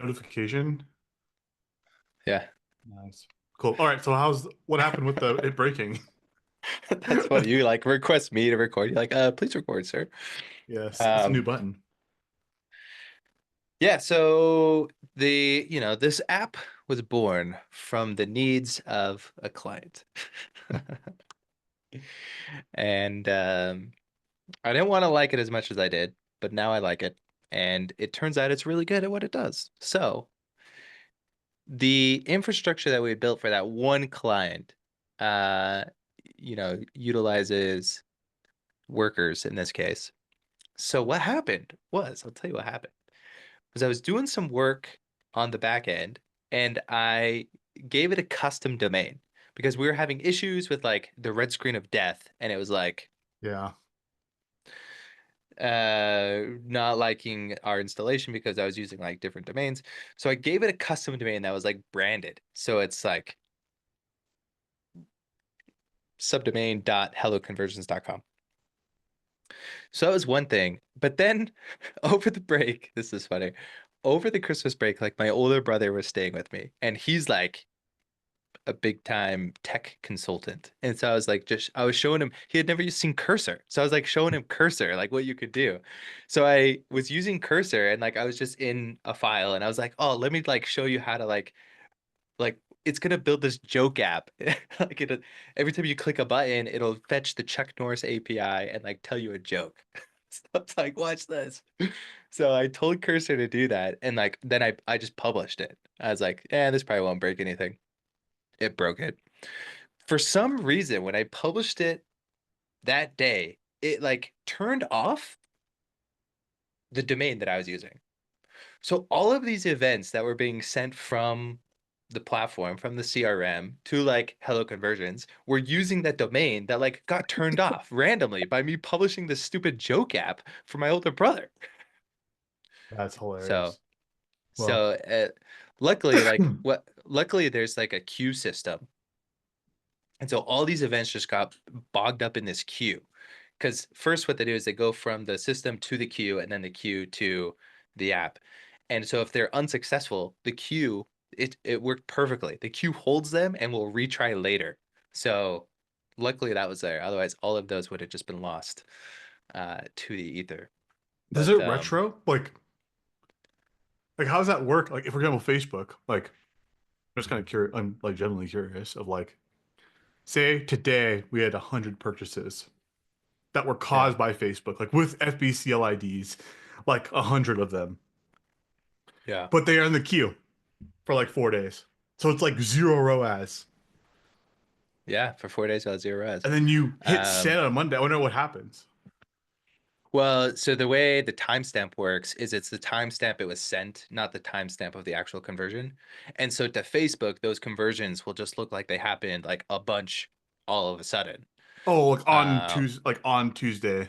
notification. Yeah. Nice. Cool. All right. So what happened with the it breaking? That's what you like request me to record. You're like, please record, sir. Yes. What's the new Um, button? yeah, so this app was born from the needs of a client. And I didn't want to like it as much as I did, but now I like it. And it turns out it's really good at what it does. So the infrastructure that we built for that one client, uh, utilizes workers in this case. So what happened was, I'll tell you what happened, was I was doing some work on the back end and I gave it a custom domain because we were having issues with like the red screen of death and it was like Yeah. not liking our installation because I was using like different domains. So I gave it a custom domain that was like branded. So it's like subdomain.helloconversions.com. So that was one thing. But then over the break, this is funny. Over the Christmas break, like my older brother was staying with me, and he's like a big time tech consultant. And so I was like, I was showing him, he had never seen Cursor. So I was like showing him Cursor, like what you could do. So I was using Cursor and like I was just in a file and I was like, oh, let me like show you how to like it's gonna build this joke app. Like every time you click a button, it'll fetch the Chuck Norris API and like tell you a joke. So I was like, watch this. So I told Cursor to do that, and like then I just published it. I was like, yeah, this probably won't break anything. It broke it. For some reason, when I published it that day, it like turned off the domain that I was using. So all of these events that were being sent from the platform, from the CRM to like Hello Conversions, were using that domain that like got turned off randomly by me publishing this stupid joke app for my older brother. That's So, hilarious. Well, so luckily, luckily there's like a queue system. And so all these events just got bogged up in this queue. Because first, what they do is they go from the system to the queue and then the queue to the app. And so if they're unsuccessful, the queue, it worked perfectly. The queue holds them and will retry later. So luckily that was there. Otherwise, all of those would have just been lost to the ether. does it But retro? Like how does that work? Like, for example, Facebook, like I'm just kind of curious, I'm like genuinely curious of like, say today we had 100 purchases that were yeah, caused by Facebook, like with FBCL IDs, like 100 of them, yeah, but they are in the queue for like 4 days. So it's like zero ROAS. yeah, for 4 days without zero res. And then you hit Um, send on Monday. I wonder what happens. Well, so the way the timestamp works is it's the timestamp it was sent, not the timestamp of the actual conversion. And so to Facebook, those conversions will just look like they happened like a bunch all of a sudden. Oh, like Um, on Tuesday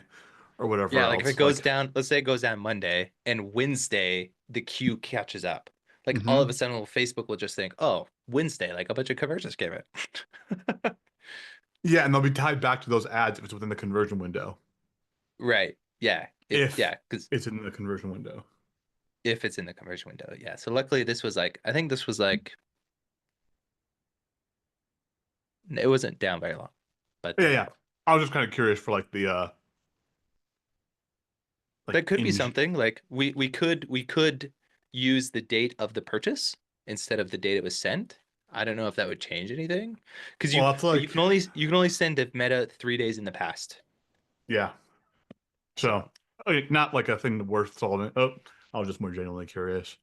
or yeah, whatever like if it else. goes Like, down, let's say it goes down Monday and Wednesday, the queue catches up. Like all of a hmm sudden, Facebook will just think, oh, Wednesday, like a bunch of conversions came in. yeah, and they'll be tied back to those ads if it's within the conversion window. Right. Yeah. If Yeah, because it's in the conversion window. if it's in the conversion window, yeah. So luckily this was like, I think this was like it wasn't down very long, but Yeah, yeah. I was just kind of curious for like the like that could be in something. Like we could use the date of the purchase instead of the date it was sent. I don't know if that would change anything, because well, that's but you like can only send a meta 3 days in the past. yeah. So So okay, not like a thing worth solving. Oh, I was just more genuinely curious.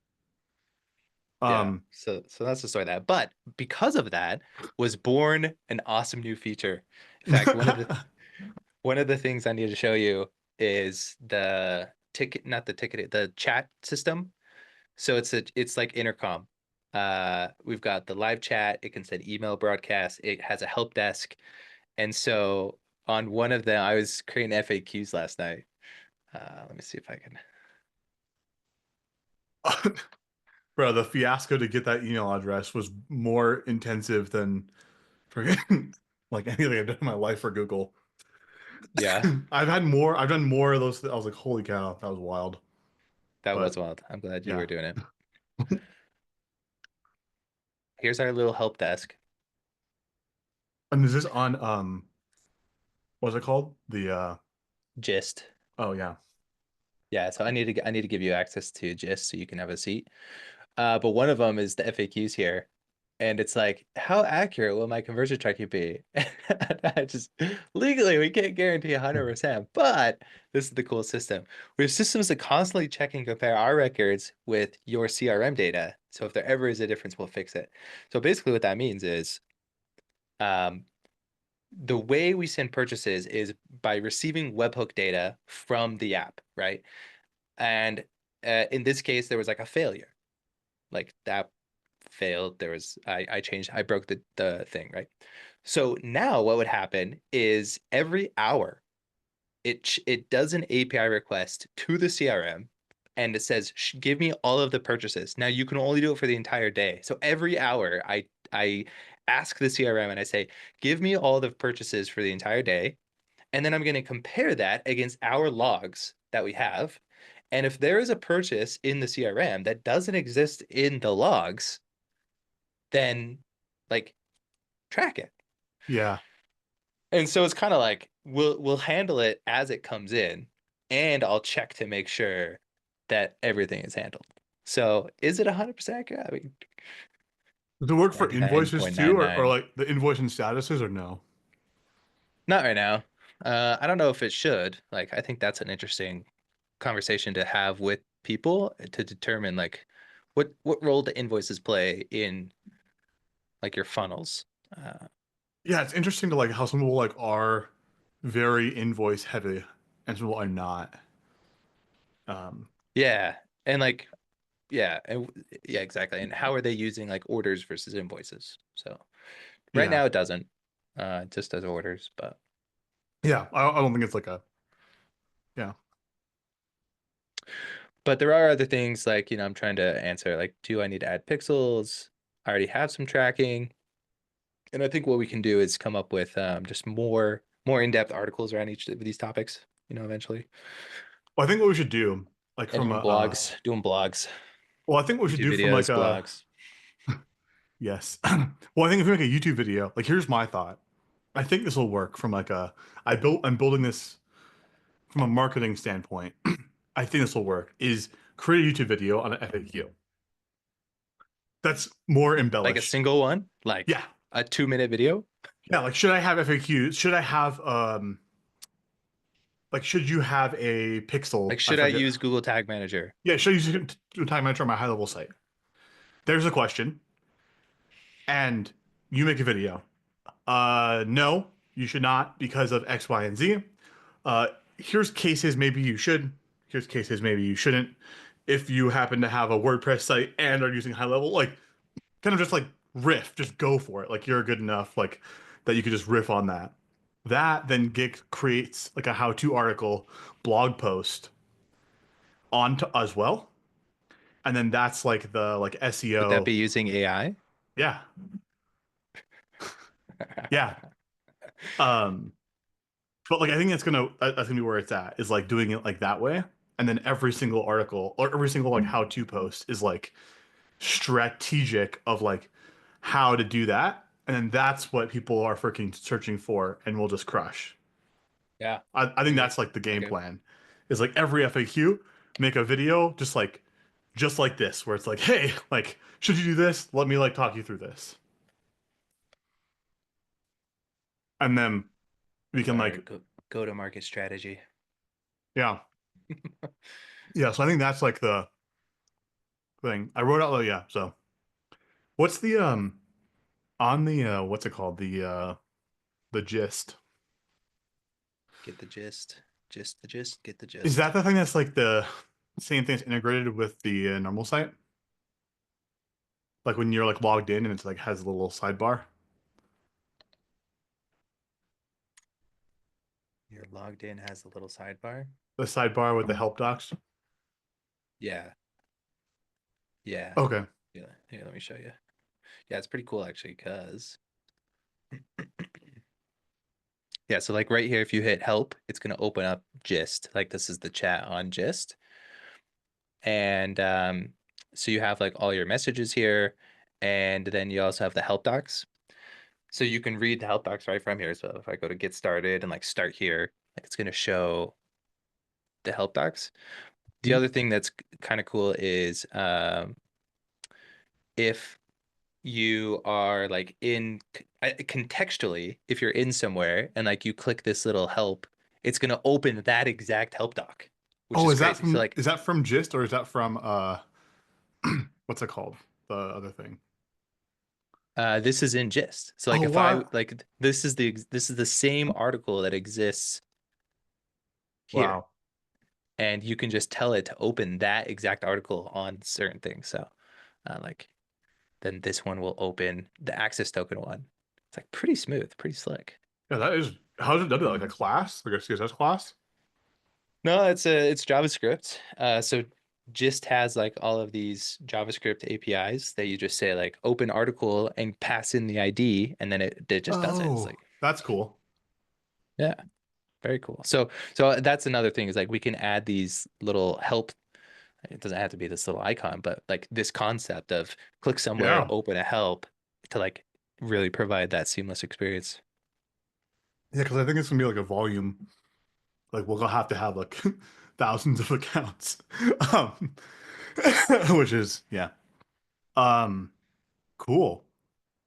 yeah, Um, so that's the story of that. But because of that was born an awesome new feature. In fact, one of the things I need to show you is the ticket, not the ticket, the chat system. So it's like intercom. We've got the live chat. It can send email broadcasts. It has a help desk. And so on one of them, I was creating FAQs last night. Let me see if I can. bro, the fiasco to get that email address was more intensive than freaking like anything I've done in my life for Google. Yeah, I've done more of those. I was like, holy cow, that was wild. that was But wild. I'm glad you yeah, were doing it. Here's our little help desk. And is this on what's it called? The Gist. oh yeah. Yeah, so I need to give you access to Gist so you can have a seat. But one of them is the FAQs here. And it's like, how accurate will my conversion tracking be? I just legally we can't guarantee 100%, but this is the cool system. We have systems that constantly check and compare our records with your CRM data. So if there ever is a difference, we'll fix it. So basically what that means is um, the way we send purchases is by receiving webhook data from the app, right? And in this case, there was like a failure. Like that failed. There was I changed, I broke the thing, right? So now what would happen is every hour it does an API request to the CRM and it says give me all of the purchases. Now you can only do it for the entire day. So every hour I ask the CRM and I say give me all the purchases for the entire day, and then I'm going to compare that against our logs that we have. And if there is a purchase in the CRM that doesn't exist in the logs, then like track it. Yeah. And so it's kind of like we'll handle it as it comes in, and I'll check to make sure that everything is handled. So is it 100% accurate? I mean, Does it work for invoices too, or 99.99. like the invoice and statuses, or no? Not right now. I don't know if it should. Like, I think that's an interesting conversation to have with people to determine like what role the invoices play in like your funnels. Uh, Yeah, it's interesting to like how some people like are very invoice heavy and some people are not. Um, yeah, and like yeah, and yeah, exactly. And how are they using like orders versus invoices? So right yeah, now it doesn't. It just does orders, but yeah. I don't think it's like a yeah. there are other things like, I'm trying to answer like, do I need to add pixels? I already have some tracking. And I think what we can do is come up with just more in-depth articles around each of these topics, eventually. Well, I think what we should do, like And from a, even blogs, doing blogs, well, I think what we should YouTube do from like videos, a blogs. yes. Well, I think if we make a YouTube video, like here's my thought. I think this will work from like a I'm building this from a marketing standpoint. I think this will work. Is create a YouTube video on an FAQ that's more Like a embellished. single one, like Yeah, a 2-minute video. yeah. Like should I have FAQs? Should I have like should you have a pixel? Like, I should I forget. use Google Tag Manager? Yeah, should I use a time manager on my high level site? There's a question, and you make a video. No, you should not because of X, Y, and Z. Here's cases maybe you should. Here's cases maybe you shouldn't. If you happen to have a WordPress site and are using high level, like kind of just like riff, just go for it. Like you're good enough, like that you could just riff on that. That then creates like a how-to article, blog post onto as well, and then that's like the like Would that SEO. be using AI? Yeah, yeah. Um, But like I think that's gonna be where it's at is like doing it like that way, and then every single article or every single like how to post is like strategic of like how to do that, and then that's what people are freaking searching for, and we'll just crush. Yeah, I I think agree. that's like the I game agree. plan, is like every FAQ make a video just like this where it's like hey like should you do this? Let me like talk you through this, and then we That's can our like go to market strategy. yeah yeah. So I think that's like the thing I wrote out. Oh yeah, so. What's the on the what's it called? The gist. Get the gist. Gist the gist. Get the Is gist. that the thing that's like the same thing that's integrated with the normal site? Like when you're like logged in and it's like has a little sidebar. You're logged in, has a little sidebar. The sidebar with the help docs. Yeah. Yeah. Okay. Yeah. Here, let me show you. Yeah, it's pretty cool actually, because yeah, so like right here, if you hit help, it's gonna open up Gist. Like this is the chat on Gist. And So you have like all your messages here, and then you also have the help docs. So you can read the help docs right from here. So if I go to get started and like start here, like it's going to show the help docs. The Mhm. other thing that's kind of cool is if you are like in contextually, if you're in somewhere and like you click this little help, it's going to open that exact help doc, which Oh, is crazy. So like is that from Gist or is that from what's it called? The other thing. this is in gist. So like Oh, if I what? like this is the same article that exists here, Wow. and you can just tell it to open that exact article on certain things. So like then this one will open the access token one. It's like pretty smooth, pretty slick. Yeah, that is how does it do that? Like a class? Like a CSS class? No, it's JavaScript. So Gist has like all of these JavaScript APIs that you just say like open article and pass in the ID, and then it just does it. It's Oh, like, that's cool. yeah, very cool. So that's another thing is like we can add these little help. It doesn't have to be this little icon, but like this concept of click somewhere, Yeah. open a help to like really provide that seamless experience. Yeah, because I think it's gonna be like a volume. Like we'll have to have like thousands of accounts. Um, which is yeah. Um, cool.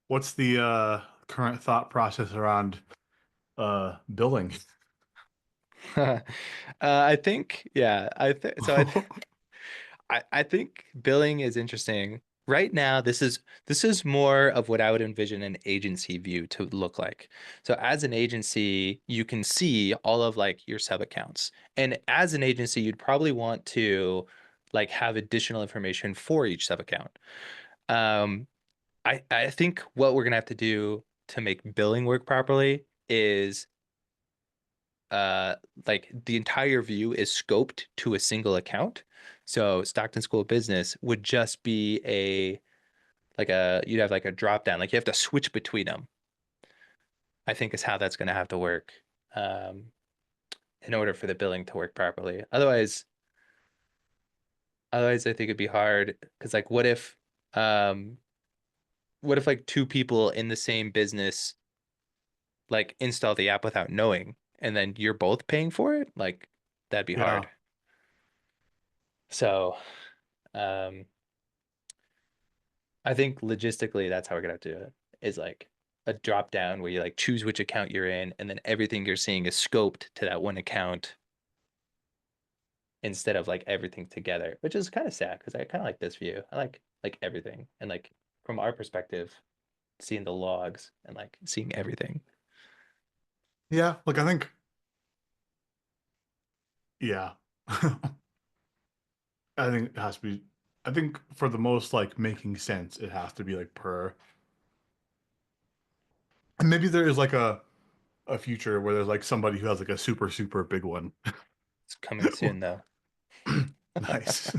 What's the current thought process around billing? I think, yeah, I think so. I think billing is interesting. Right now, this is more of what I would envision an agency view to look like. So as an agency, you can see all of like your sub accounts. And as an agency, you'd probably want to like have additional information for each sub account. Um, I think what we're gonna have to do to make billing work properly is uh like the entire view is scoped to a single account. So Stockton School of Business would just be a like a you'd have like a drop down. Like you have to switch between them, I think is how that's gonna have to work um in order for the billing to work properly. Otherwise I think it'd be hard because like um what if like two people in the same business like install the app without knowing and then you're both paying for it? Like that'd be Yeah. hard. So um I think logistically that's how we're gonna have to do it. Is like a drop down where you like choose which account you're in, and then everything you're seeing is scoped to that one account instead of like everything together, which is kind of sad because I kind of like this view. I like everything and like from our perspective, seeing the logs and like seeing everything. Yeah, like I think yeah. I think it has to be I think for the most like making sense, it has to be like per and maybe there is like a future where there's like somebody who has like a super super big one. It's coming soon though. Nice.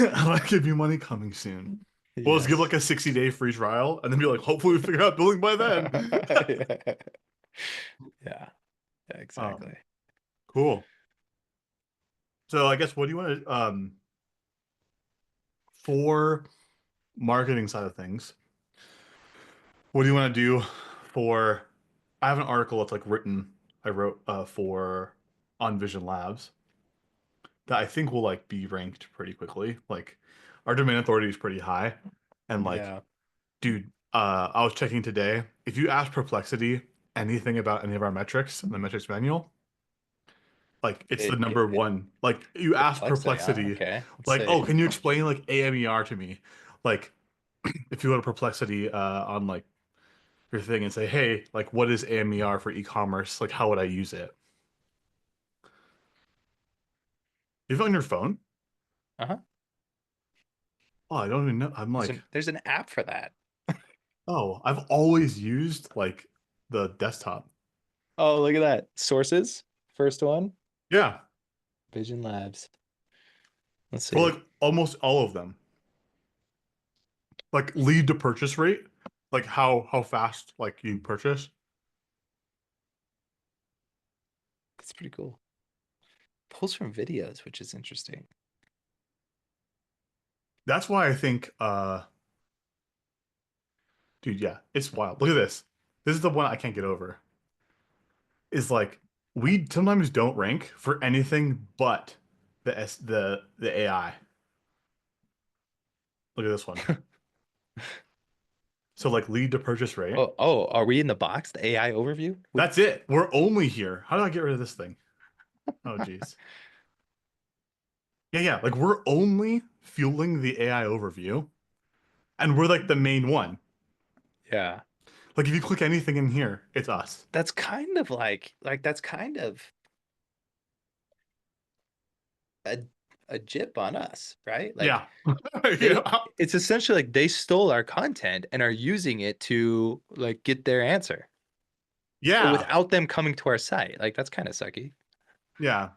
I'll give you money coming soon. Well, let's give like Yes. a 60-day free trial and then be like, hopefully we figure out billing by then. Yeah, exactly. Um, cool. So I guess what do you want to for marketing side of things, what do you want to do for I have an article that's like written I wrote for on Vision Labs that I think will like be ranked pretty quickly. Like our domain authority is pretty high. And like, Yeah. dude, I was checking today. If you ask Perplexity anything about any of our metrics in the metrics manual, like it's the number one. Like you ask Perplexity, huh? Perplexity, Okay. Let's like, see. oh, can you explain like AMER to me? Like if you go to Perplexity on like your thing and say, hey, like what is AMER for e-commerce? Like how would I use it? You have it on your phone? Uh-huh. Oh, I don't even know. I'm like, There's an app for that. oh, I've always used like the desktop. Oh, look at that. Sources. First one, Yeah, Vision Labs. Let's for see. like almost all of them. Like lead to purchase rate, like how fast like you purchase. That's pretty cool. Pulls from videos, which is interesting. That's why I think dude, yeah, it's wild. Look at this. This is the one I can't get over. Is like we sometimes don't rank for anything but the AI. Look at this one. So like lead to purchase rate. Oh, are we in the box? The AI overview? That's it. We're only here. How do I get rid of this thing? Oh geez. Yeah, yeah. Like we're only fueling the AI overview, and we're like the main one. Yeah. Like if you click anything in here, it's us. That's kind of like that's kind of a a jip on us, right? Like Yeah. they Yeah. it's essentially like they stole our content and are using it to like get their answer Yeah. without them coming to our site. Like that's kind of sucky. Yeah.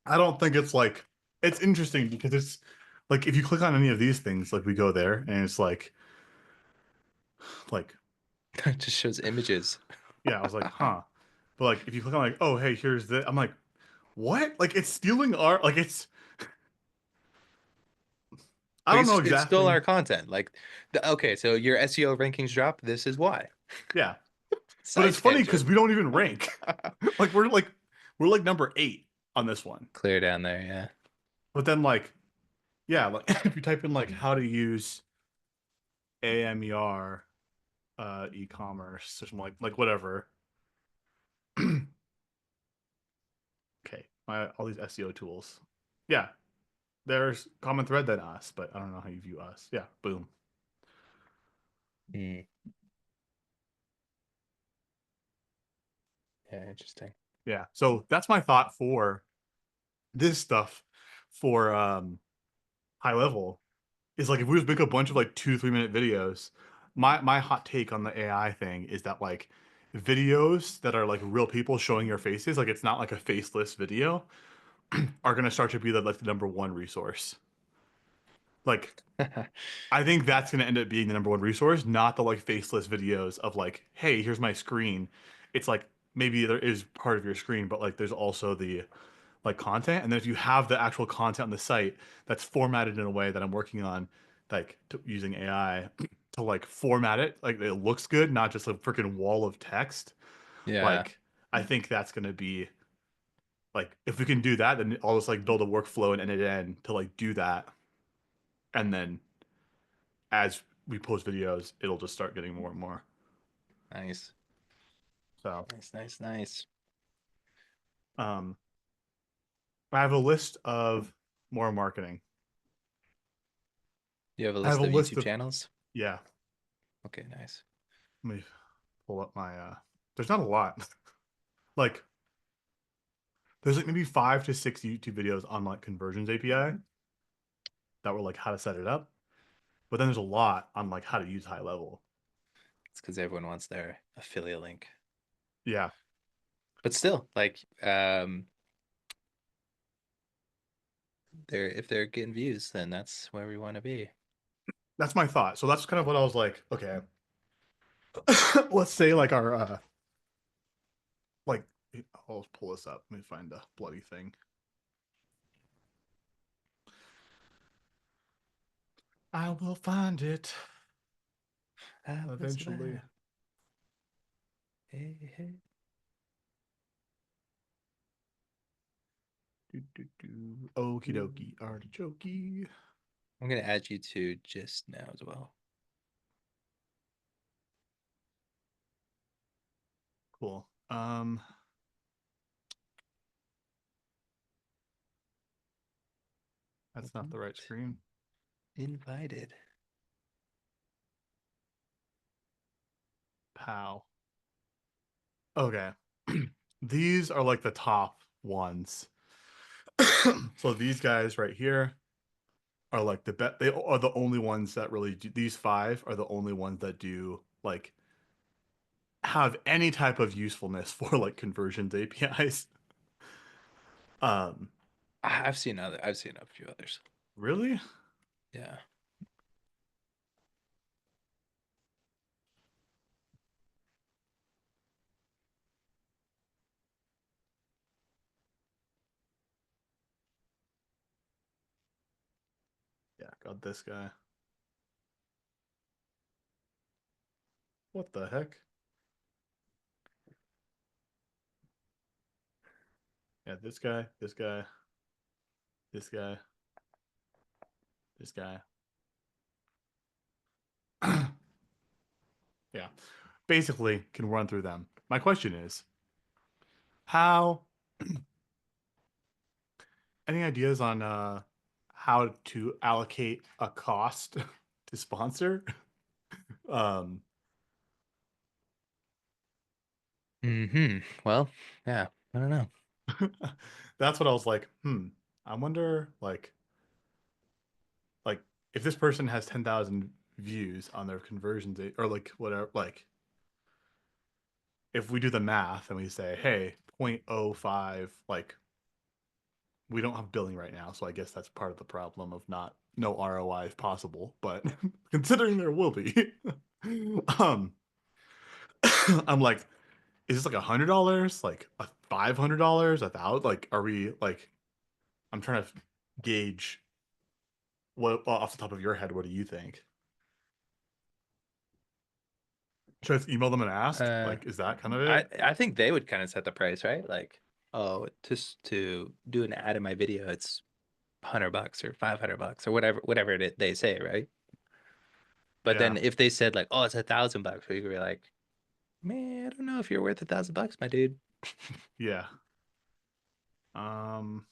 I don't think it's like it's interesting because it's like if you click on any of these things, like we go there and it's like It just shows images. yeah, I was like, huh. But like if you click on like, oh hey, here's the I'm like, what? Like it's stealing our like it's I Like don't know it stole exactly. our content. Like okay, so your SEO rankings drop. This is why. Yeah. But it's Side funny because tangent. we don't even rank. Like we're like number 8 on this one. Clear down there, yeah. But then like yeah, like if you type in like how to use AMER e-commerce or something like whatever. Okay, my all these SEO tools. Yeah, there's common thread than us, but I don't know how you view us. Yeah, boom. Mm, yeah, interesting. Yeah, so that's my thought for this stuff for high level is like if we just make a bunch of like 2 3 minute videos. My hot take on the AI thing is that like videos that are like real people showing your faces, like it's not like a faceless video, are gonna start to be the like the number one resource. Like I think that's going to end up being the number one resource, not the like faceless videos of like, hey, here's my screen. It's like maybe there is part of your screen, but like there's also the like content. And then if you have the actual content on the site that's formatted in a way that I'm working on, like using AI to like format it, like it looks good, not just a freaking wall of text. Yeah, Like I think that's going to be like if we can do that, then I'll just like build a workflow and end it end to like do that, and then as we post videos, it'll just start getting more and more. nice. So, Nice, nice, nice. um, I have a list of more marketing. You have a I have list a of list YouTube of channels? yeah. Okay, nice. Let me pull up my. There's not a lot. Like there's like maybe 5 to 6 YouTube videos on like conversions API that were like how to set it up, but then there's a lot on like how to use high level. It's because everyone wants their affiliate link. Yeah, But still, like, they're if they're getting views, then that's where we want to be. that's my thought. So that's kind of what I was like. Okay, let's say like our like I'll pull this up. Let me find the bloody thing. I will find it I was eventually. there. Hey, hey. Okie Ooh. dokie, artichoke. I'm gonna add you to just now as well. Cool. That's not the right screen. Invited. Pow. Okay. These are like the top ones. So these guys right here are like the bet. They are the only ones that really do. These five are the only ones that do like have any type of usefulness for like conversions APIs. Um, I've seen a few others. really? Yeah. Yeah. God, this guy. What the heck? Yeah, this guy, this guy, this guy, this guy. Yeah. Basically, can run through them. My question is, how any ideas on how to allocate a cost to sponsor? Um, Well, yeah, I don't know. that's what I was like, I wonder like if this person has 10,000 views on their conversions or like whatever, like if we do the math and we say, hey, 0.05, like we don't have billing right now, so I guess that's part of the problem of not no ROI if possible, but considering there will be, um, I'm like, is this like $100, like $500, 1,000? Like, are we like? I'm trying to gauge what off the top of your head. What do you think? Should I just email them and ask? Uh, Like, is that kind of I it? I think they would kind of set the price, right? Like, oh, just to do an ad in my video, it's $100 or $500 or whatever they say, right? But Yeah, then if they said like, oh, it's $1,000, we could be like, man, I don't know if you're worth $1,000, my dude. yeah. Um,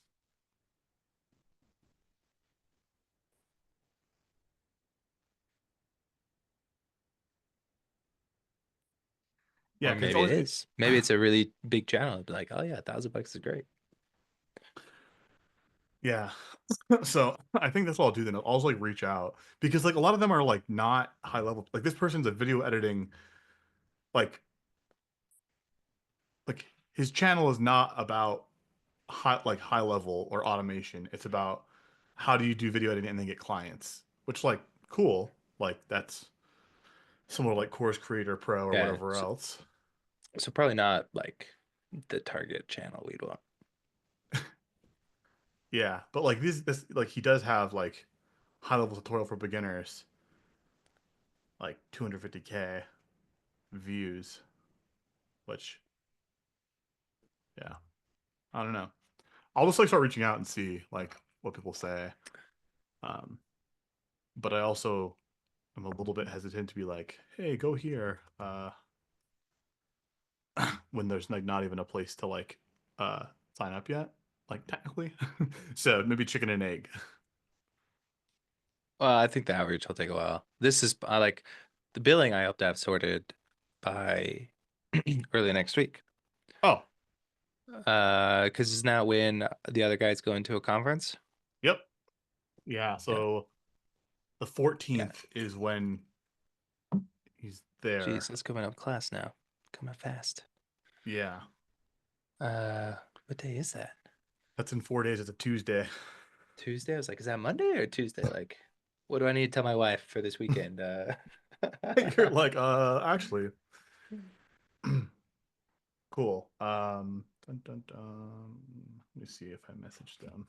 yeah, Or because it's maybe it always is. Maybe it's a really big channel. It'd be like, oh yeah, $1,000 is great. yeah. So I think that's what I'll do then. I'll just like reach out because like a lot of them are like not high level. Like this person's a video editing, like like his channel is not about high level or automation. It's about how do you do video editing and then get clients, which like cool. Like that's similar like Course Creator Pro or Yeah. whatever else. So probably not like the target channel we'd want. Yeah, but like this like he does have like high level tutorial for beginners, like 250K views, which yeah, I don't know. I'll just like start reaching out and see like what people say. Um, but I also am a little bit hesitant to be like, hey, go here. When there's like not even a place to like uh sign up yet, like technically. So maybe chicken and egg. Well, I think the outreach will take a while. This is I like the billing I hope to have sorted by early next week. Oh, Because it's now when the other guys go into a conference. yep. Yeah, Yeah, so the got it. 14th is when he's there. Jeez, it's coming up class now. Coming fast. Yeah. What day is that? That's in 4 days. It's a Tuesday. Tuesday? I was like, is that Monday or Tuesday? Like, what do I need to tell my wife for this weekend? You're like, actually, cool. Dun, dun, dun. Let me see if I messaged them.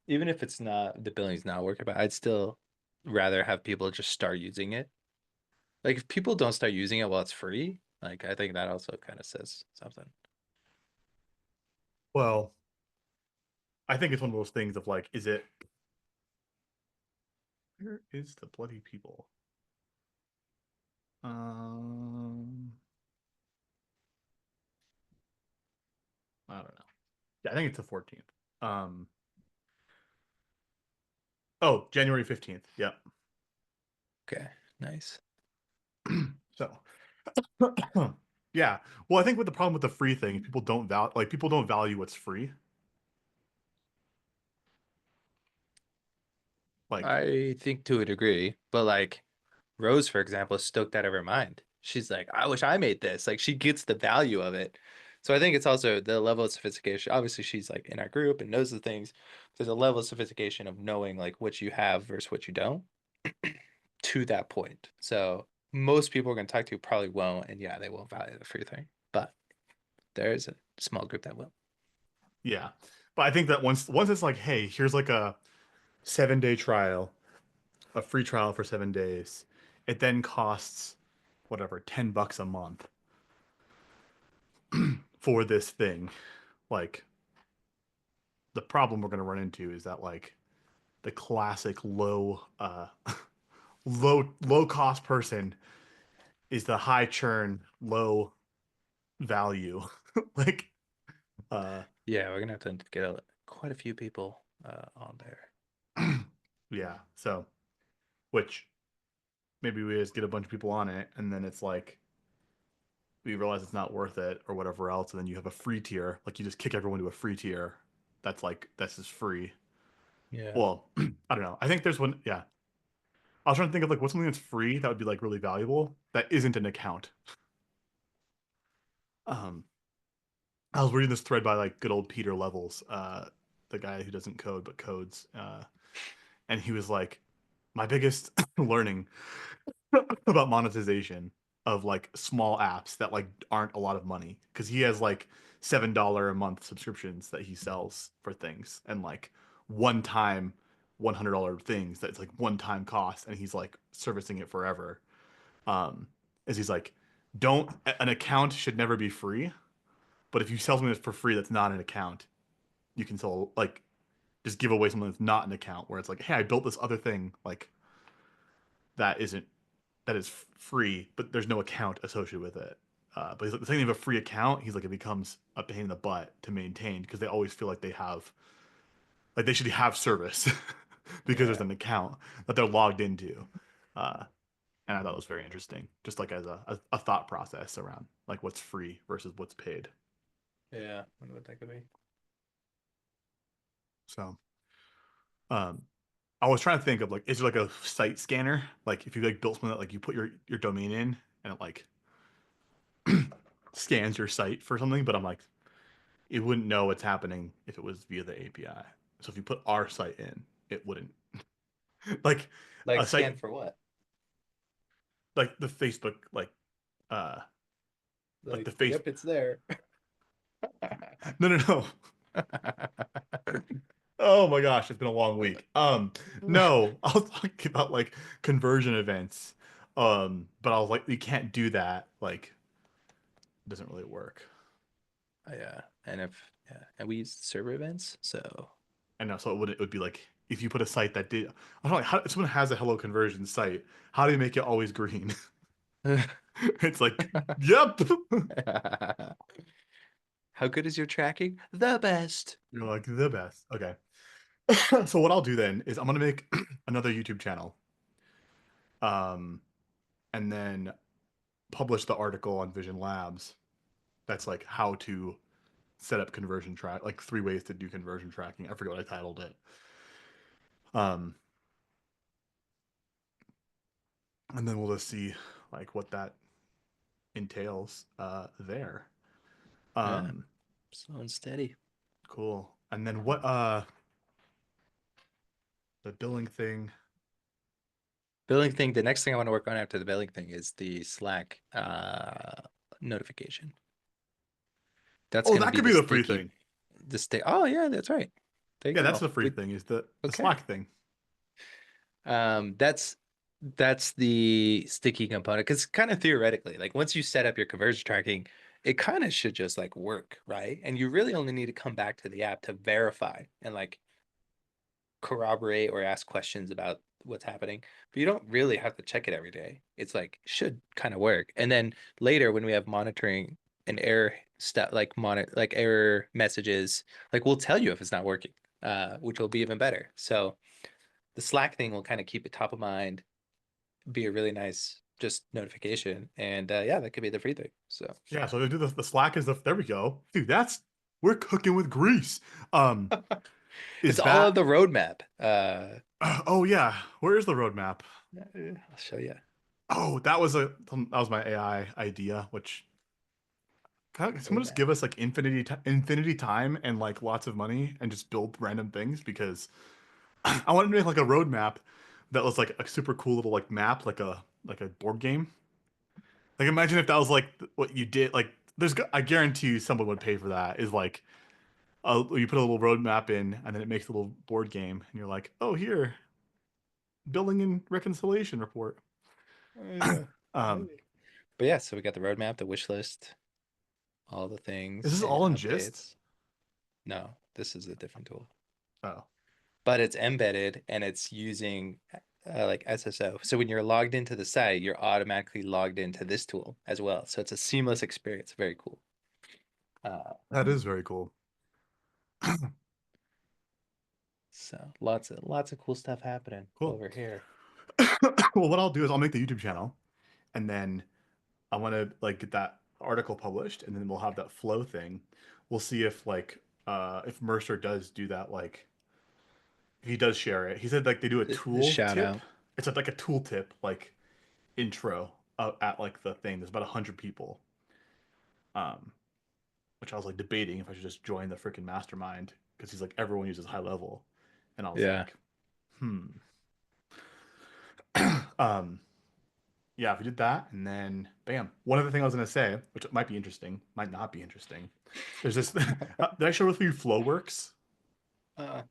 Even if it's not the billing's not working, but I'd still rather have people just start using it. Like if people don't start using it while it's free, like I think that also kind of says something. Well, I think it's one of those things of like, is it, where is the bloody people? Um, I don't know. Yeah, I think it's the 14th. Um, oh, January 15th. Yep. Okay, nice. So, yeah. Well, I think with the problem with the free thing, people don't value what's free. Like, I think to a degree, but like Rose, for example, is stoked out of her mind. She's like, I wish I made this. Like she gets the value of it. So I think it's also the level of sophistication. Obviously, she's like in our group and knows the things. There's a level of sophistication of knowing like what you have versus what you don't to that point. So most people we're gonna talk to probably won't, and yeah, they won't value the free thing. But there is it. small group that will. Yeah. But I think that once it's like, hey, here's like a 7 day trial, a free trial for 7 days, it then costs whatever, $10 a month for this thing. Like the problem we're gonna run into is that like the classic low cost person is the high churn, low value. like uh Yeah, we're gonna have to get quite a few people on there. yeah. So which maybe we just get a bunch of people on it and then it's like we realize it's not worth it or whatever else, and then you have a free tier, like you just kick everyone to a free tier that's just free. Yeah. Well, I don't know. I think there's one, yeah. I was trying to think of like what's something that's free that would be like really valuable that isn't an account. Um, I was reading this thread by like good old Peter Levels, the guy who doesn't code but codes, and he was like, my biggest learning about monetization of like small apps that like aren't a lot of money because he has like $7 a month subscriptions that he sells for things and like one time $100 things that's like one time cost and he's like servicing it forever. Um, is he's like, don't an account should never be free, but if you sell something that's for free that's not an account, you can sell like just give away something that's not an account where it's like, hey, I built this other thing like that isn't that is free, but there's no account associated with it. But he's like, the thing of a free account, he's like, it becomes a pain in the butt to maintain because they always feel like like they should have service because there's Yeah. an account that they're logged into. Uh, and I thought it was very interesting, just like as a thought process around like what's free versus what's paid. Yeah. I wonder what that could be. So, um, I was trying to think of like, is there like a site scanner? Like if you like built something that like you put your domain in and it like scans your site for something, but I'm like, it wouldn't know what's happening if it was via the API. So if you put our site in, it wouldn't. like Like a site scan for what? like the Facebook uh like Like, the face yep, it's there. no. Oh my gosh, it's been a long week. No, I was talking about like conversion events. But I was like, you can't do that. Like, it doesn't really work. Yeah. And if yeah, and we use server events, so And so it would be like if you put a site that did I don't know how if someone has a hello conversion site, how do you make it always green? It's like, yep. how good is your tracking? The best. You're like the best. Okay. So what I'll do then is I'm gonna make another YouTube channel, um, and then publish the article on Vision Labs. That's like how to set up conversion track, like 3 ways to do conversion tracking. I forget what I titled it. Um, and then we'll just see like what that entails there. Yeah. Um, Slow and steady. cool. And then what the billing thing. Billing thing, the next thing I want to work on after the billing thing is the Slack notification. That's Oh, gonna that be could the be the free sticky thing. the stick. Oh yeah, that's right. There you Yeah, that's go. the free thing is the Okay. Slack thing. That's the sticky component because kind of theoretically, like once you set up your conversion tracking, it kind of should just like work, right? And you really only need to come back to the app to verify and like corroborate or ask questions about what's happening. But you don't really have to check it every day. It's like should kind of work. And then later when we have monitoring and error stuff like monitor like error messages, like we'll tell you if it's not working, which will be even better. So the Slack thing will kind of keep it top of mind, be a really nice just notification. And yeah, that could be the free thing. So Yeah, so they do the Slack is the there we go. Dude, that's we're cooking with grease. Um, it's is all of that the roadmap. oh yeah, where is the roadmap? I'll show you. Oh, that was my AI idea, which can someone just Roadmap. give us like infinity time and like lots of money and just build random things because I want to make like a roadmap that was like a super cool little like map, like a board game. Like imagine if that was like what you did, like I guarantee you someone would pay for that. Is like, you put a little roadmap in, and then it makes a little board game, and you're like, oh, here, billing and reconciliation report. Yeah, Um, maybe. But yeah, so we got the roadmap, the wish list, all the is things this and all in Gist? updates. No, this is a different tool, Oh, but it's embedded and it's using like SSO. So when you're logged into the site, you're automatically logged into this tool as well. So it's a seamless experience. Very cool. Uh, that is very cool. so lots of cool stuff happening Cool. over here. Well, what I'll do is I'll make the YouTube channel, and then I want to like get that article published, and then we'll have that flow thing. We'll see if like if Mercer does do that, like if he does share it. He said like they do a Just tool shout tip. out. It's like a tool tip like intro at like the thing. There's about 100 people. Um, which I was like debating if I should just join the freaking mastermind because he's like everyone uses high level, and I was Yeah. like, hmm. um, yeah, if we did that, and then bam. One other thing I was gonna say, which might be interesting, might not be interesting. There's this. Did I share with you Flowworks? Uh,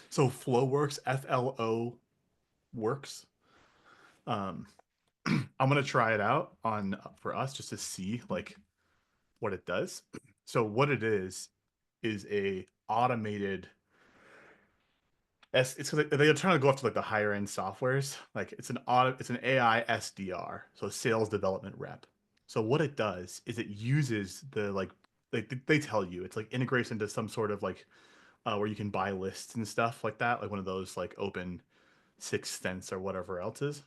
So Flowworks, FLO works. Um, I'm gonna try it out on for us just to see like what it does. So what it is a automated. It's because they're trying to go after like the higher end softwares. Like it's an AI SDR, so sales development rep. So what it does is it uses the like they tell you it's like integrates into some sort of like where you can buy lists and stuff like that, like one of those like open Sixth Sense or whatever else is.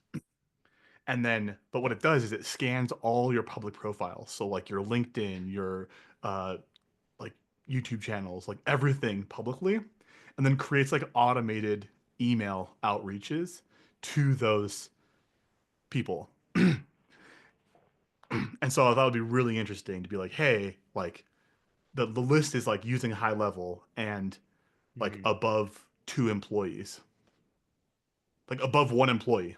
And then, but what it does is it scans all your public profiles. So like your LinkedIn, your uh, like YouTube channels, like everything publicly, and then creates like automated email outreaches to those people. And so I thought it would be really interesting to be like, hey, like the list is like using high level and like mhm. above 2 employees, like above 1 employee.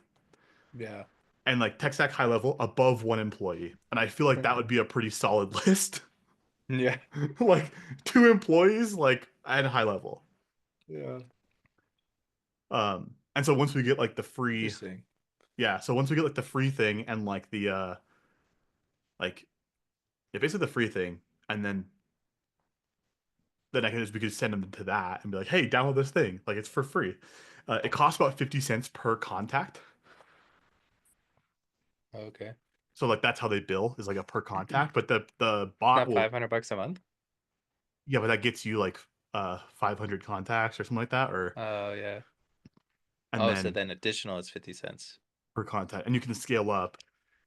Yeah. And like tech stack high level above 1 employee. And I feel like that would be a pretty solid list. Yeah. Like 2 employees, like at high level. Yeah. And so once we get like the free, Interesting. yeah, so once we get like the free thing and like like yeah, basically the free thing, and then I can just we could send them to that and be like, hey, download this thing. Like it's for free. It costs about 50 cents per contact. Okay. So like that's how they bill is like a per contact. But the bot Not will 500 bucks a month? yeah, but that gets you like 500 contacts or something like that, or Oh, yeah. and Oh, so then then additional is 50 cents. per contact, and you can scale up.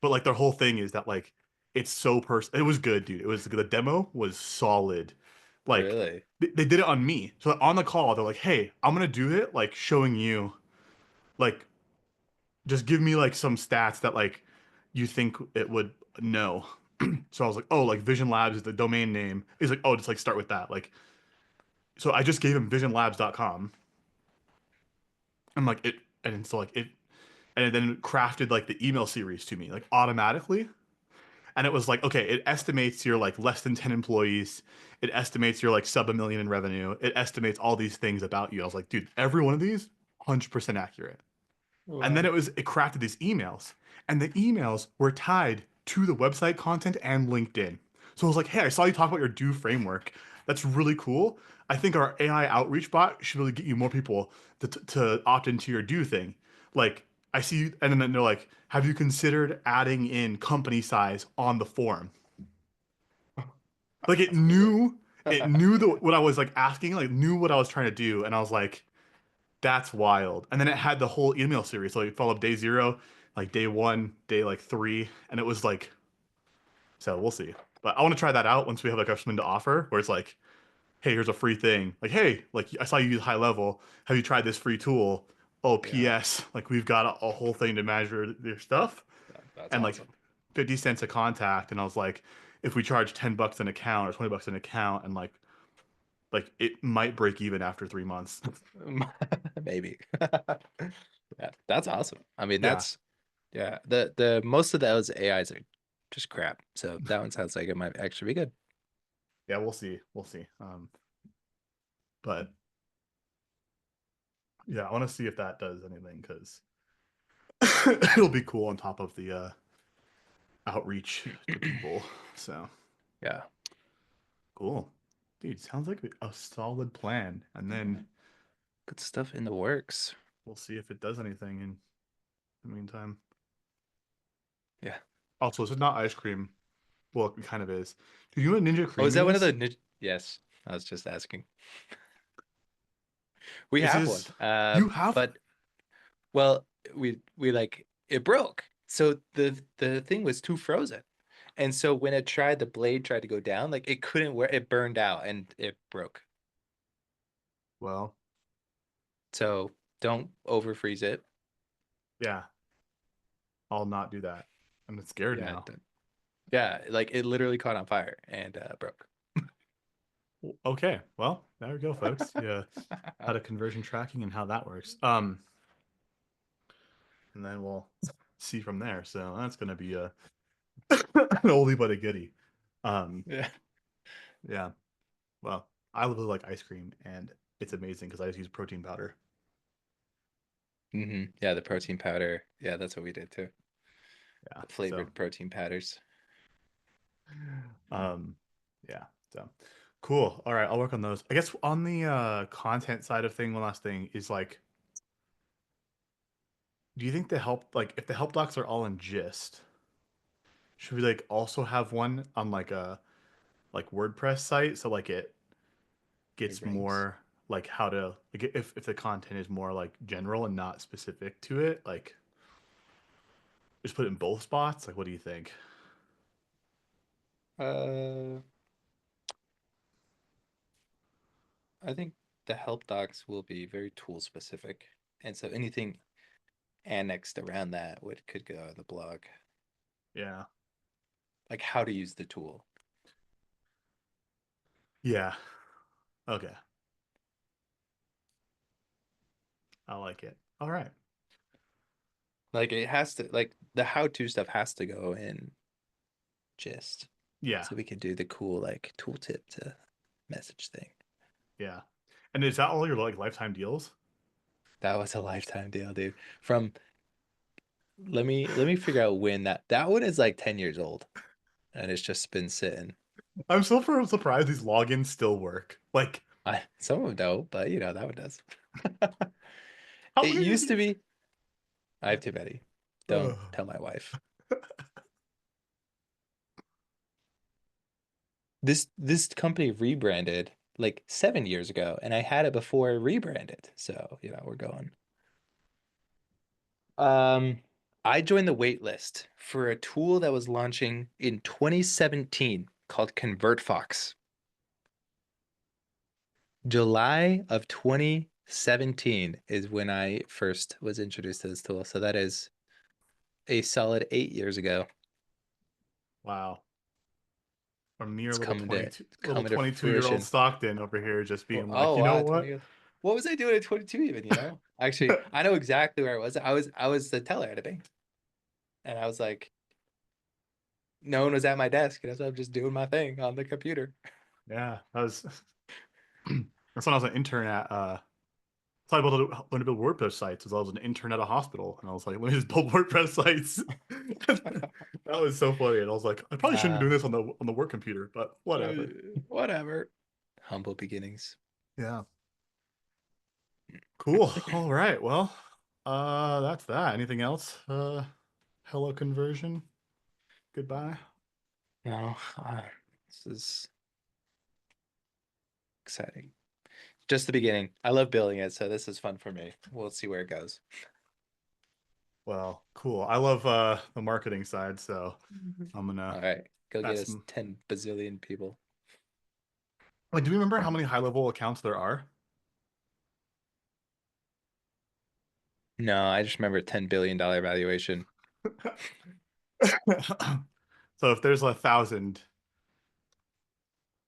But like their whole thing is that like it's so It was good, dude. It was the demo was solid. Like Really? they did it on me. So on the call, they're like, "Hey, I'm gonna do it like showing you, like just give me like some stats that like you think it would know." So I was like, "Oh, like Vision Labs is the domain name." He's like, "Oh, just like start with that." Like, so I just gave him visionlabs.com. I'm like it, and so like it, and then it crafted like the email series to me like automatically. And it was like, okay, it estimates you're like less than 10 employees. It estimates you're like sub a million in revenue. It estimates all these things about you. I was like, dude, every one of these, 100% accurate. And then Wow. it crafted these emails, and the emails were tied to the website content and LinkedIn. So I was like, hey, I saw you talk about your do framework. That's really cool. I think our AI outreach bot should really get you more people to opt into your do thing. Like, I see you, and then they're like, have you considered adding in company size on the form? Like That's pretty good. it knew what I was like asking, like knew what I was trying to do, and I was like, that's wild. And then it had the whole email series. So you follow up day zero, like day one, day like three. And it was like, so we'll see. But I want to try that out once we have like something to offer where it's like, hey, here's a free thing. Like, hey, like I saw you use high level. Have you tried this free tool? Oh, Yeah, PS, like we've got a whole thing to measure your stuff that's and like awesome. 50 cents a contact. And I was like, if we charge 10 bucks an account or 20 bucks an account and like it might break even after 3 months. Maybe. Yeah, that's awesome. I mean, Yeah. that's yeah. The most of those AIs are just crap. So that one sounds like it might actually be good. Yeah, we'll see. We'll see. But yeah, I want to see if that does anything because it'll be cool on top of the outreach to people. So Yeah, cool, dude. Sounds like a solid plan. And then good stuff in the works. we'll see if it does anything in the meantime. Yeah. Also, this is not ice cream. Well, it kind of is. Do you know what Ninja Oh, is Creamy that one of is? the Yes, I was just asking. We This have one. is you have But well, we like it broke. So the thing was too frozen. And so when it tried, the blade tried to go down, like it couldn't wear it burned out and it broke. well, So don't over freeze it. yeah. I'll not do that. I'm scared Yeah, now. yeah, like it literally caught on fire and broke. Okay, well, there we go, folks. Yeah, how to conversion tracking and how that works. And then we'll see from there. So that's gonna be a an oldie but a goodie. Um, Yeah. yeah. Well, I really like ice cream, and it's amazing because I just use protein powder. Yeah, the protein powder. Yeah, that's what we did too. Yeah. The So, flavored protein powders. um, yeah. So, cool. All right, I'll work on those. I guess on the content side of thing, one last thing is like, do you think the help like if the help docs are all in gist, should we like also have one on like a like WordPress site so like it It gets rings. more like how to like if the content is more like general and not specific to it, like just put it in both spots? Like what do you think? Uh, I think the help docs will be very tool specific. And so anything annexed around that would could go on the blog. Yeah. Like how to use the tool. Yeah. Okay. I like it. All right. Like it has to like the how-to stuff has to go in gist. Yeah. So we can do the cool like tooltip to message thing. Yeah. And is that all your like lifetime deals? That was a lifetime deal, dude. From let me figure out when that one is like 10 years old and it's just been sitting. I'm so surprised these logins still work. Like Some of them don't, but you know that one does. how It many have used to you? be. I have too many. Don't Ugh. tell my wife. This company rebranded like 7 years ago, and I had it before it rebranded. So, we're going. Um, I joined the wait list for a tool that was launching in 2017 called ConvertFox. July of 2017 is when I first was introduced to this tool. So that is a solid 8 years ago. Wow. A mere It's little coming to 22 little coming to 22-year-old fruition. Stockton over here just Oh, being like, oh you know wow, what? 20 years. What was I doing at 22 even? Actually, I know exactly where I was. I was the teller at a bank. And I was like, no one was at my desk. And so I'm just doing my thing on the computer. Yeah, that was that's when I was an intern at so I was able to learn to build WordPress sites as I was an intern at a hospital. And I was like, let me just build WordPress sites. That was so funny. And I was like, I probably shouldn't be Uh, doing this on the work computer, but whatever. whatever. Humble beginnings. Yeah. Cool. All right. Well, that's that. Anything else? Hello conversion. Goodbye. No, this is exciting. Just the beginning. I love building it, so this is fun for me. We'll see where it goes. Well, cool. I love the marketing side, so I'm gonna All right, go get that's us 10 bazillion people. like do you remember how many high level accounts there are? No, I just remember $10 billion valuation. So if there's a thousand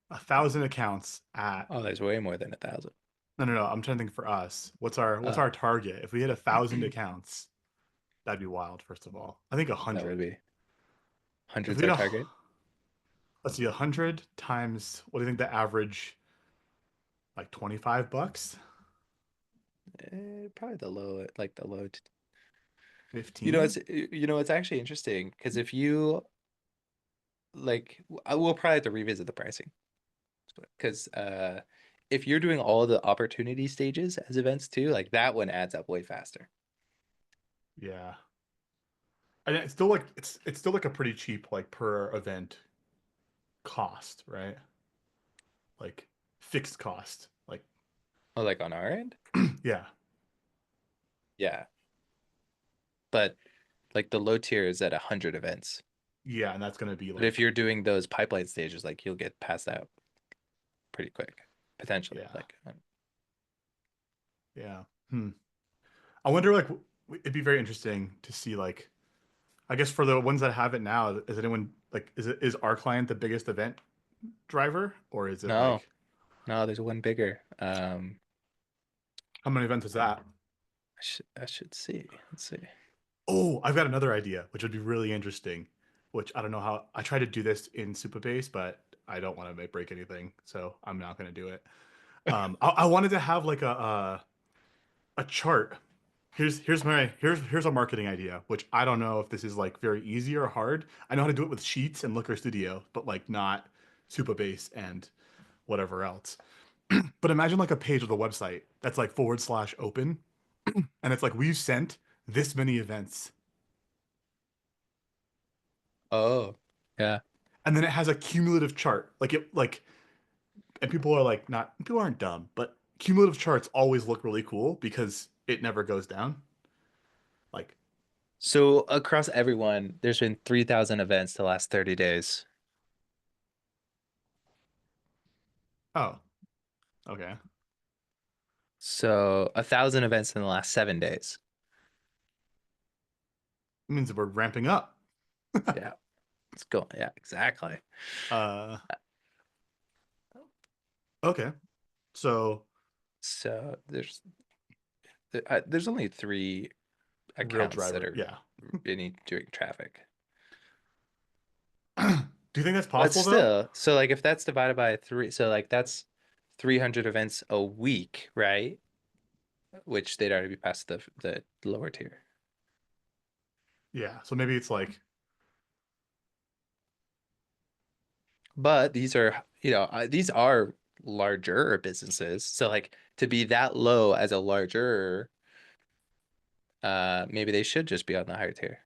accounts at Oh, there's way more than 1,000. no, I'm trying to think for us. What's Oh, our target? If we hit 1,000 accounts, that'd be wild, first of all. I think a that would hundred. be. If Hundreds we our get target. let's see, 100 times, what do you think the average, like $25? Probably the low, like the low. 15? It's actually interesting because if you I will probably have to revisit the pricing because if you're doing all the opportunity stages as events too, like that one adds up way faster. Yeah. And it's still like it's still like a pretty cheap like per event cost, right? Like fixed cost. Like Oh, like on our end? yeah. Yeah, but like the low tier is at 100 events. Yeah, and that's gonna be But if like you're doing those pipeline stages, like you'll get passed out pretty quick, potentially. yeah. Like, Yeah. Hmm. I wonder like it'd be very interesting to see like I guess for the ones that have it now, is anyone like is our client the biggest event driver or is it no, like no, there's one bigger. how many events is that? I should see. Let's see. Oh, I've got another idea, which would be really interesting. Which I don't know how I try to do this in Supabase, but I don't want to break anything, so I'm not going to do it. I wanted to have like a chart. Here's a marketing idea, which I don't know if this is like very easy or hard. I know how to do it with Sheets and Looker Studio, but like not Supabase and whatever else. But imagine like a page of the website that's like / open, and it's like we've sent this many events, Oh, yeah. and then it has a cumulative chart. And people are like not people aren't dumb, but cumulative charts always look really cool because it never goes down. Like, So across everyone, there's been 3,000 events the last 30 days. oh, okay, So 1,000 events in the last 7 days. it means that we're ramping up. Yeah, it's going. Yeah, exactly. uh, okay, so So there's only three real accounts that driver, are yeah. really doing traffic. Do you think that's But possible though? still, so like if that's divided by three, so like that's 300 events a week, right? Which they'd already be past the lower tier. Yeah, so maybe it's like But these are larger businesses. So like to be that low as a larger, maybe they should just be on the higher tier.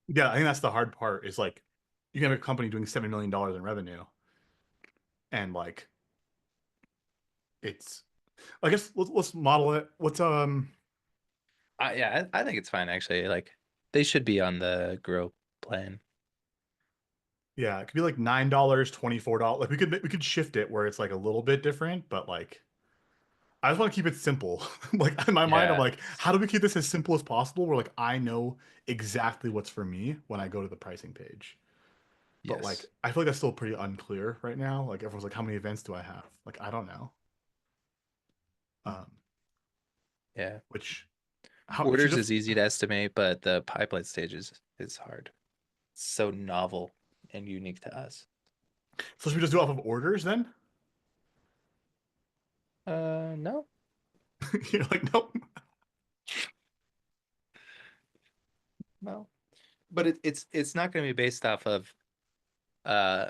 yeah, I think that's the hard part is like you can have a company doing $7 million in revenue and like it's I guess let's model it. What's Yeah, I think it's fine actually. Like they should be on the grow plan. yeah, it could be like $9, $24. Like we could shift it where it's like a little bit different, but like I just want to keep it simple. Like in my mind, I'm Yeah. like, how do we keep this as simple as possible? Where like I know exactly what's for me when I go to the pricing page. But like Yes. I feel like that's still pretty unclear right now. Like everyone's like, how many events do I have? Like I don't know. Um, Yeah. which how if you Orders just is easy to estimate, but the pipeline stages is hard. It's so novel and unique to us. so should we just do it off of orders then? No. You're like, nope. No. But it's not going to be based off of uh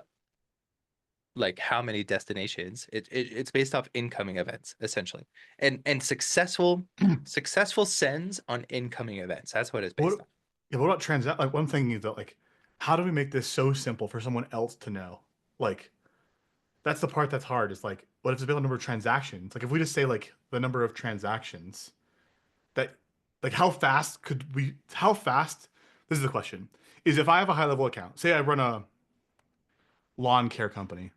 like how many destinations. It's based off incoming events essentially, and successful sends on incoming events. That's what it's based What on. yeah, what about transact like one thing is that like how do we make this so simple for someone else to know? Like that's the part that's hard. Is like what if it's about the number of transactions? Like if we just say like the number of transactions that like how fast this is the question. Is if I have a high level account, say I run a lawn care company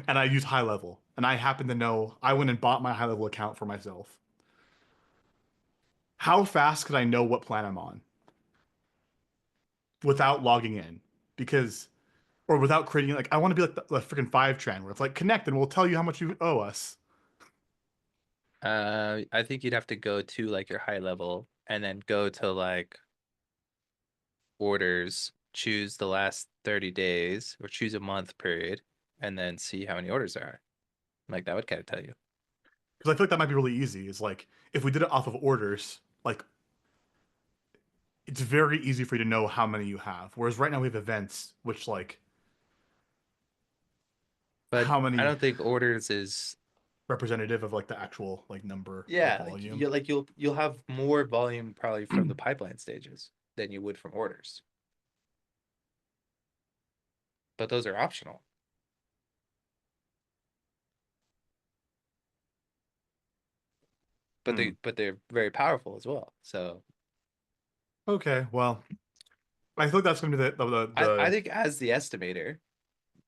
and I use high level and I happen to know I went and bought my high level account for myself. How fast could I know what plan I'm on without logging in? Because or without creating like I want to be like the freaking five trend where it's like connect and we'll tell you how much you owe us. I think you'd have to go to like your high level. and then go to like orders, choose the last 30 days or choose a month period, and then see how many orders there are. Like that would kind of tell you. Because I feel like that might be really easy. Is like if we did it off of orders, like it's very easy for you to know how many you have. Whereas right now we have events, which like But how I many don't think orders is representative of like the actual like number or yeah, like volume. you like you'll have more volume probably from the pipeline stages than you would from orders. But those are optional. But Hmm. they're very powerful as well. So Okay, well, I feel like that's gonna be I the think as the estimator,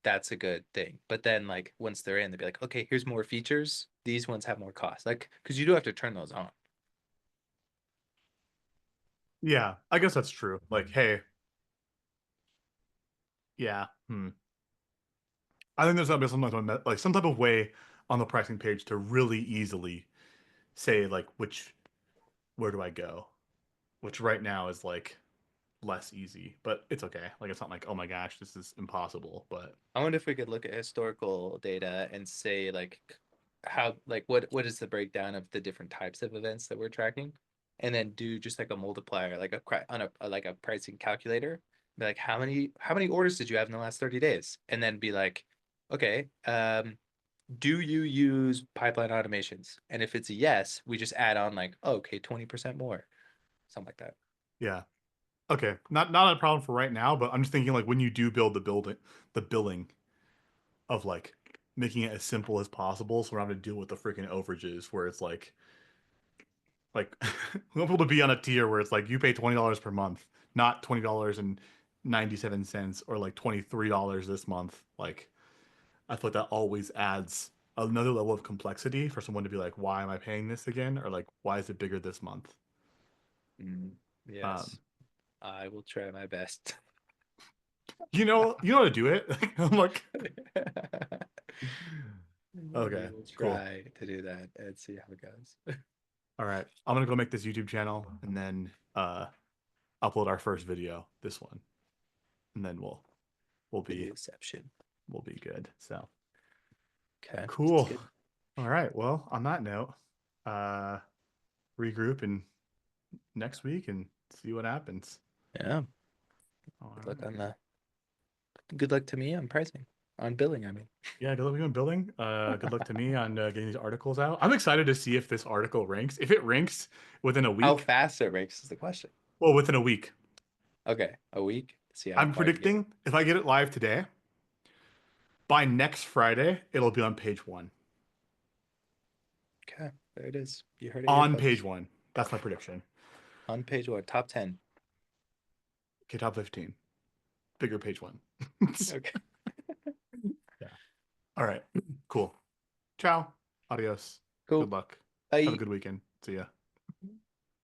that's a good thing. But then like once they're in, they'll be like, okay, here's more features. These ones have more cost. Like because you do have to turn those on. yeah. I guess that's true. Like, hey, yeah. Hmm. I think there's gonna be like some type of way on the pricing page to really easily say like where do I go? Which right now is like less easy, but it's okay. Like it's not like, oh my gosh, this is impossible. But I wonder if we could look at historical data and say like how like what is the breakdown of the different types of events that we're tracking, and then do just like a multiplier, like on a like a pricing calculator. Be like how many orders did you have in the last 30 days? And then be like, okay, do you use pipeline automations? And if it's a yes, we just add on like, oh, okay, 20% more, something like that. yeah. Okay. Not a problem for right now, but I'm just thinking like when you do build the billing of like making it as simple as possible so we're not having to deal with the freaking overages where it's like we want people to be on a tier where it's like you pay $20 per month, not $20.97 or like $23 this month. Like I feel like that always adds another level of complexity for someone to be like, why am I paying this again? Or like, why is it bigger this month? Mm, Um, yes, I will try my best. you know how to do it. I'm like, We okay, will cool. try to do that and see how it goes. All right. I'm gonna go make this YouTube channel and then upload our first video, this one. And then we'll be Videoception. we'll be good. So Okay, that's cool. good. All right. Well, on that note, uh regroup and next week and see what happens. Yeah. All Good luck right. on the. Good luck to me on pricing, on billing. I mean, Yeah, good luck with you on building. Good luck to me on getting these articles out. I'm excited to see if this article ranks. If it ranks within a how week, fast it ranks is the question. well, within a week, Okay, a week. See how I'm far you get. predicting if I get it live today, by next Friday, it'll be on page one. Okay, there it is. You heard it here, On page folks. one. That's my prediction. On page one, top 10. Okay, top 15. Bigger page one. Okay, Yeah. All right. Cool. Ciao. Adios. Good cool. luck. Have a Bye. good weekend. See ya.